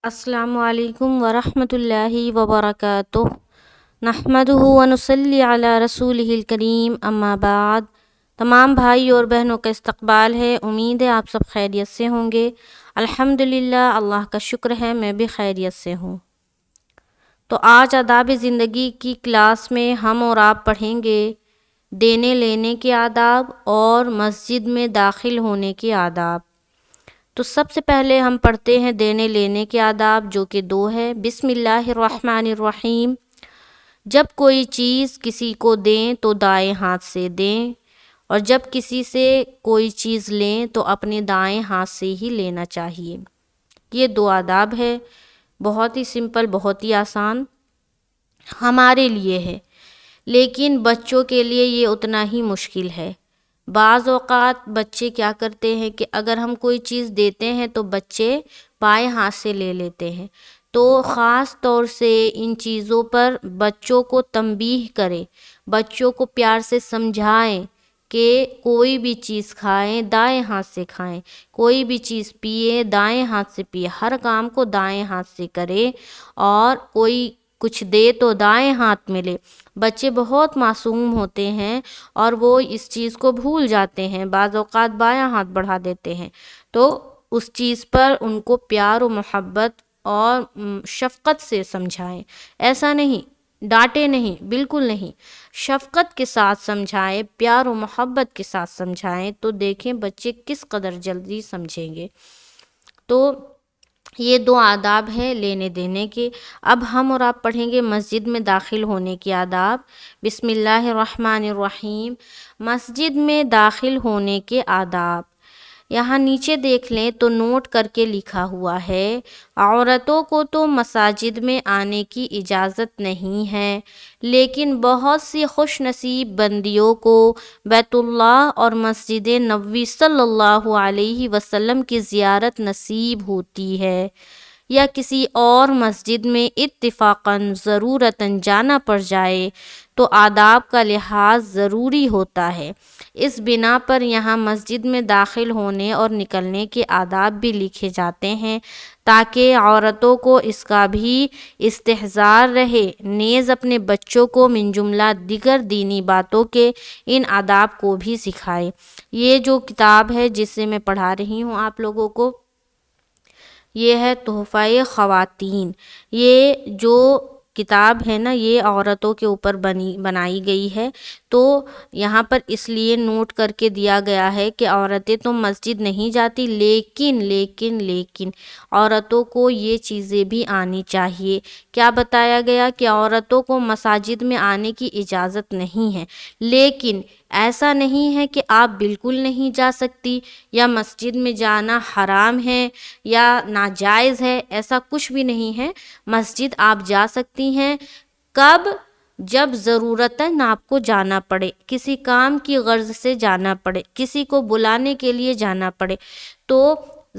السلام علیکم ورحمۃ اللہ وبرکاتہ۔ نحمدہ ونصلی علی رسولہ الکریم، اما بعد۔ تمام بھائی اور بہنوں کا استقبال ہے۔ امید ہے آپ سب خیریت سے ہوں گے۔ الحمدللہ، اللہ کا شکر ہے میں بھی خیریت سے ہوں۔ تو آج آداب زندگی کی کلاس میں ہم اور آپ پڑھیں گے دینے لینے کے آداب اور مسجد میں داخل ہونے کے آداب۔ تو سب سے پہلے ہم پڑھتے ہیں دینے لینے کے آداب، جو کہ 2 ہے۔ بسم اللہ الرحمن الرحیم۔ جب کوئی چیز کسی کو دیں تو دائیں ہاتھ سے دیں، اور جب کسی سے کوئی چیز لیں تو اپنے دائیں ہاتھ سے ہی لینا چاہیے۔ یہ 2 آداب ہے، بہت ہی سمپل، بہت ہی آسان ہمارے لیے ہے، لیکن بچوں کے لیے یہ اتنا ہی مشکل ہے۔ بعض اوقات بچے کیا کرتے ہیں کہ اگر ہم کوئی چیز دیتے ہیں تو بچے بائیں ہاتھ سے لے لیتے ہیں، تو خاص طور سے ان چیزوں پر بچوں کو تنبیہ کریں، بچوں کو پیار سے سمجھائیں کہ کوئی بھی چیز کھائیں دائیں ہاتھ سے کھائیں، کوئی بھی چیز پیے دائیں ہاتھ سے پیے، ہر کام کو دائیں ہاتھ سے کرے، اور کوئی کچھ دے تو دائیں ہاتھ میں لے۔ بچے بہت معصوم ہوتے ہیں اور وہ اس چیز کو بھول جاتے ہیں، بعض اوقات بایاں ہاتھ بڑھا دیتے ہیں، تو اس چیز پر ان کو پیار و محبت اور شفقت سے سمجھائیں۔ ایسا نہیں، ڈانٹے نہیں، بالکل نہیں، شفقت کے ساتھ سمجھائیں، پیار و محبت کے ساتھ سمجھائیں، تو دیکھیں بچے کس قدر جلدی سمجھیں گے۔ تو یہ 2 آداب ہیں لینے دینے کے۔ اب ہم اور آپ پڑھیں گے مسجد میں داخل ہونے کے آداب۔ بسم اللہ الرحمن الرحیم۔ مسجد میں داخل ہونے کے آداب، یہاں نیچے دیکھ لیں تو نوٹ کر کے لکھا ہوا ہے، عورتوں کو تو مساجد میں آنے کی اجازت نہیں ہے، لیکن بہت سی خوش نصیب بندیوں کو بیت اللہ اور مسجد نبوی صلی اللہ علیہ وسلم کی زیارت نصیب ہوتی ہے، یا کسی اور مسجد میں اتفاقاً ضرورتاً جانا پڑ جائے تو آداب کا لحاظ ضروری ہوتا ہے۔ اس بنا پر یہاں مسجد میں داخل ہونے اور نکلنے کے آداب بھی لکھے جاتے ہیں، تاکہ عورتوں کو اس کا بھی استحضار رہے، نیز اپنے بچوں کو من جملہ دیگر دینی باتوں کے ان آداب کو بھی سکھائے۔ یہ جو کتاب ہے جس سے میں پڑھا رہی ہوں آپ لوگوں کو، یہ ہے تحفہ خواتین۔ یہ جو کتاب ہے نا، یہ عورتوں کے اوپر بنائی گئی ہے، تو یہاں پر اس لیے نوٹ کر کے دیا گیا ہے کہ عورتیں تو مسجد نہیں جاتی، لیکن عورتوں کو یہ چیزیں بھی آنی چاہیے۔ کیا بتایا گیا کہ عورتوں کو مساجد میں آنے کی اجازت نہیں ہے، لیکن ایسا نہیں ہے کہ آپ بالکل نہیں جا سکتی، یا مسجد میں جانا حرام ہے یا ناجائز ہے، ایسا کچھ بھی نہیں ہے۔ مسجد آپ جا سکتی ہیں، کب؟ جب ضرورتاً آپ کو جانا پڑے، کسی کام کی غرض سے جانا پڑے، کسی کو بلانے کے لیے جانا پڑے، تو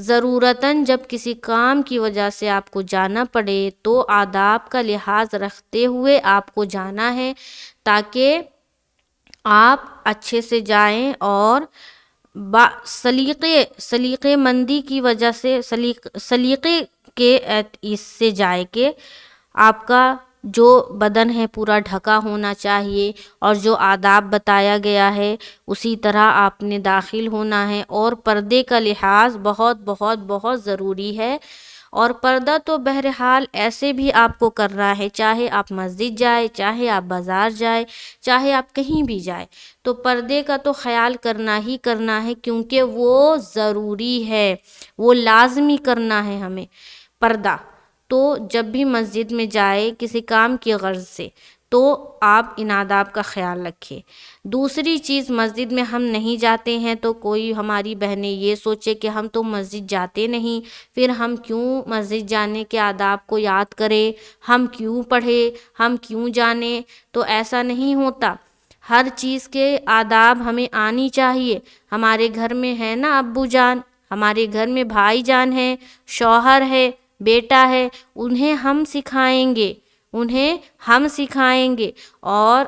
ضرورتاً جب کسی کام کی وجہ سے آپ کو جانا پڑے تو آداب کا لحاظ رکھتے ہوئے آپ کو جانا ہے، تاکہ آپ اچھے سے جائیں اور سلیقے مندی کی وجہ سے، سلیقے کے اس سے جائے کہ آپ کا جو بدن ہے پورا ڈھکا ہونا چاہیے، اور جو آداب بتایا گیا ہے اسی طرح آپ نے داخل ہونا ہے، اور پردے کا لحاظ بہت بہت بہت ضروری ہے۔ اور پردہ تو بہرحال ایسے بھی آپ کو کرنا ہے، چاہے آپ مسجد جائیں، چاہے آپ بازار جائیں، چاہے آپ کہیں بھی جائیں، تو پردے کا تو خیال کرنا ہی کرنا ہے، کیونکہ وہ ضروری ہے، وہ لازمی کرنا ہے ہمیں پردہ۔ تو جب بھی مسجد میں جائے کسی کام کی غرض سے، تو آپ ان آداب کا خیال رکھیں۔ دوسری چیز، مسجد میں ہم نہیں جاتے ہیں تو کوئی ہماری بہنیں یہ سوچے کہ ہم تو مسجد جاتے نہیں، پھر ہم کیوں مسجد جانے کے آداب کو یاد کریں، ہم کیوں پڑھیں، ہم کیوں جانیں؟ تو ایسا نہیں ہوتا، ہر چیز کے آداب ہمیں آنی چاہیے۔ ہمارے گھر میں ہے نا ابو جان، ہمارے گھر میں بھائی جان ہے، شوہر ہے، بیٹا ہے، انہیں ہم سکھائیں گے، اور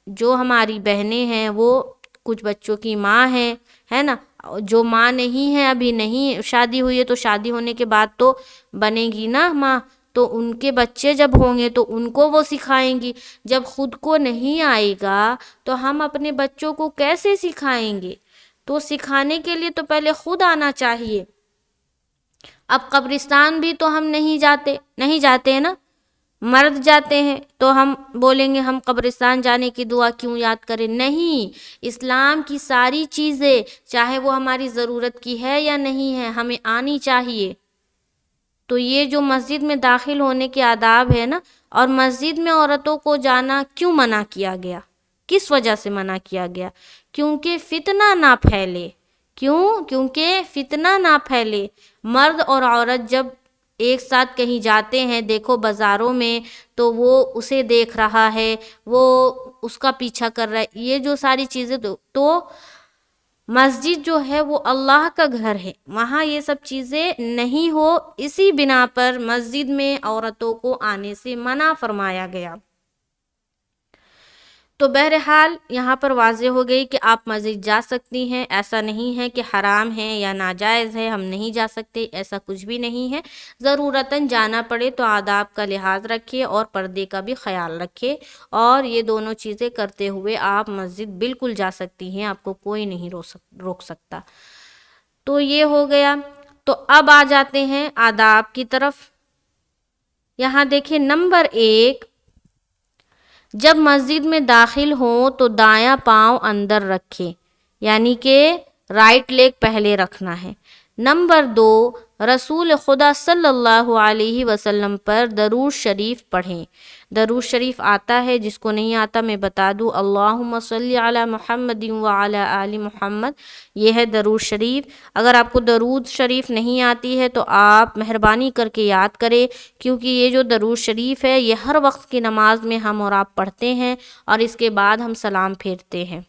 جو ہماری بہنیں ہیں وہ کچھ بچوں کی ماں ہیں، ہے نا، جو ماں نہیں ہے، ابھی نہیں شادی ہوئی ہے، تو شادی ہونے کے بعد تو بنے گی نا ماں، تو ان کے بچے جب ہوں گے تو ان کو وہ سکھائیں گی۔ جب خود کو نہیں آئے گا تو ہم اپنے بچوں کو کیسے سکھائیں گے؟ تو سکھانے کے لیے تو پہلے خود آنا چاہیے۔ اب قبرستان بھی تو ہم نہیں جاتے ہیں نا، مرد جاتے ہیں، تو ہم بولیں گے ہم قبرستان جانے کی دعا کیوں یاد کریں؟ نہیں، اسلام کی ساری چیزیں چاہے وہ ہماری ضرورت کی ہے یا نہیں ہے ہمیں آنی چاہیے۔ تو یہ جو مسجد میں داخل ہونے کے آداب ہے نا، اور مسجد میں عورتوں کو جانا کیوں منع کیا گیا، کس وجہ سے منع کیا گیا؟ کیونکہ فتنہ نہ پھیلے۔ کیونکہ فتنہ نہ پھیلے۔ مرد اور عورت جب ایک ساتھ کہیں جاتے ہیں، دیکھو بازاروں میں، تو وہ اسے دیکھ رہا ہے، وہ اس کا پیچھا کر رہا ہے، یہ جو ساری چیزیں تو مسجد جو ہے وہ اللہ کا گھر ہے، وہاں یہ سب چیزیں نہیں ہو، اسی بنا پر مسجد میں عورتوں کو آنے سے منع فرمایا گیا۔ تو بہرحال یہاں پر واضح ہو گئی کہ آپ مسجد جا سکتی ہیں، ایسا نہیں ہے کہ حرام ہے یا ناجائز ہے ہم نہیں جا سکتے، ایسا کچھ بھی نہیں ہے۔ ضرورتاً جانا پڑے تو آداب کا لحاظ رکھے اور پردے کا بھی خیال رکھے، اور یہ دونوں چیزیں کرتے ہوئے آپ مسجد بالکل جا سکتی ہیں، آپ کو کوئی نہیں روک سکتا۔ تو یہ ہو گیا۔ تو اب آ جاتے ہیں آداب کی طرف۔ یہاں دیکھیں نمبر 1، جب مسجد میں داخل ہوں تو دایاں پاؤں اندر رکھیں، یعنی کہ رائٹ لیگ پہلے رکھنا ہے۔ نمبر 2، رسول خدا صلی اللہ علیہ وسلم پر درود شریف پڑھیں۔ درود شریف آتا ہے، جس کو نہیں آتا میں بتا دوں، اللہم صلی علی محمد وعلی آل محمد، یہ ہے درود شریف۔ اگر آپ کو درود شریف نہیں آتی ہے تو آپ مہربانی کر کے یاد کریں، کیونکہ یہ جو درود شریف ہے یہ ہر وقت کی نماز میں ہم اور آپ پڑھتے ہیں، اور اس کے بعد ہم سلام پھیرتے ہیں،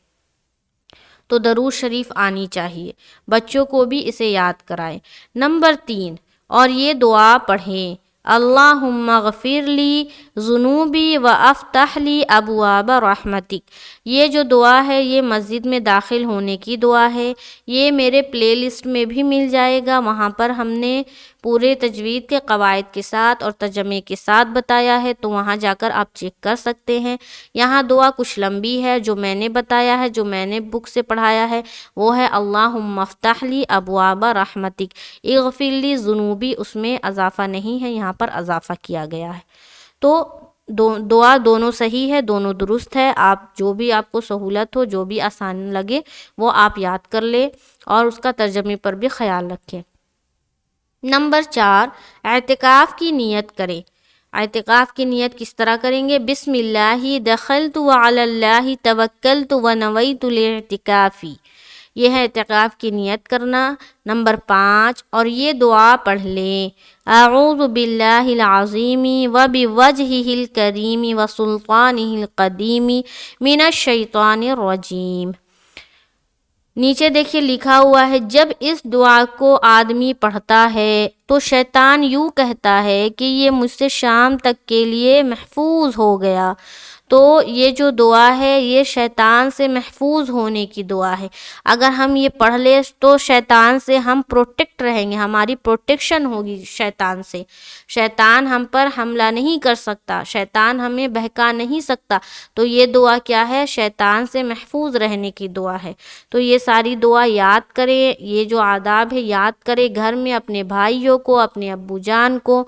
تو درود شریف آنی چاہیے۔ بچوں کو بھی اسے یاد کرائیں۔ نمبر 3، اور یہ دعا پڑھیں، اللہم اغفر لی ذنوبی وافتح لی ابواب رحمتک۔ یہ جو دعا ہے یہ مسجد میں داخل ہونے کی دعا ہے، یہ میرے پلے لسٹ میں بھی مل جائے گا، وہاں پر ہم نے پورے تجوید کے قواعد کے ساتھ اور ترجمے کے ساتھ بتایا ہے، تو وہاں جا کر آپ چیک کر سکتے ہیں۔ یہاں دعا کچھ لمبی ہے، جو میں نے بتایا ہے، جو میں نے بک سے پڑھایا ہے، وہ ہے اللہم افتح لی ابواب رحمتک، اغفر لی ذنوبی، اس میں اضافہ نہیں ہے، یہاں پر اضافہ کیا گیا ہے۔ تو دعا دونوں صحیح ہے، دونوں درست ہے، آپ جو بھی آپ کو سہولت ہو، جو بھی آسان لگے وہ آپ یاد کر لیں، اور اس کا ترجمے پر بھی خیال رکھیں۔ نمبر 4، اعتکاف کی نیت کریں۔ اعتکاف کی نیت کس طرح کریں گے؟ بسم اللہ دخلت وعلی اللہ توکلت ونویت الاعتکافی، یہ ہے اعتکاف کی نیت کرنا۔ نمبر 5، اور یہ دعا پڑھ لیں، اعوذ باللہ العظیم وبوجہہ الکریم وسلطانہ القدیم من الشیطان الرجیم۔ نیچے دیکھیے لکھا ہوا ہے، جب اس دعا کو آدمی پڑھتا ہے تو شیطان یوں کہتا ہے کہ یہ مجھ سے شام تک کے لیے محفوظ ہو گیا۔ تو یہ جو دعا ہے یہ شیطان سے محفوظ ہونے کی دعا ہے۔ اگر ہم یہ پڑھ لیں تو شیطان سے ہم پروٹیکٹ رہیں گے، ہماری پروٹیکشن ہوگی شیطان سے۔ شیطان ہم پر حملہ نہیں کر سکتا، شیطان ہمیں بہکا نہیں سکتا۔ تو یہ دعا کیا ہے؟ شیطان سے محفوظ رہنے کی دعا ہے۔ تو یہ ساری دعا یاد کریں، یہ جو آداب ہے یاد کریں، گھر میں اپنے بھائیوں کو، اپنے ابو جان کو،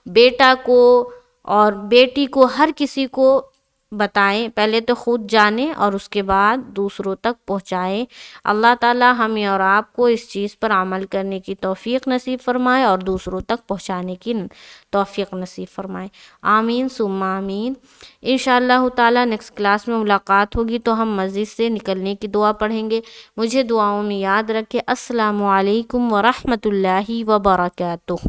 بیٹا کو اور بیٹی کو، ہر کسی کو بتائیں، پہلے تو خود جانیں اور اس کے بعد دوسروں تک پہنچائیں۔ اللہ تعالی ہمیں اور آپ کو اس چیز پر عمل کرنے کی توفیق نصیب فرمائے اور دوسروں تک پہنچانے کی توفیق نصیب فرمائے۔ آمین ثم آمین۔ انشاءاللہ تعالی نیکسٹ کلاس میں ملاقات ہوگی تو ہم مسجد سے نکلنے کی دعا پڑھیں گے۔ مجھے دعاؤں میں یاد رکھیں۔ السلام علیکم ورحمۃ اللہ وبرکاتہ۔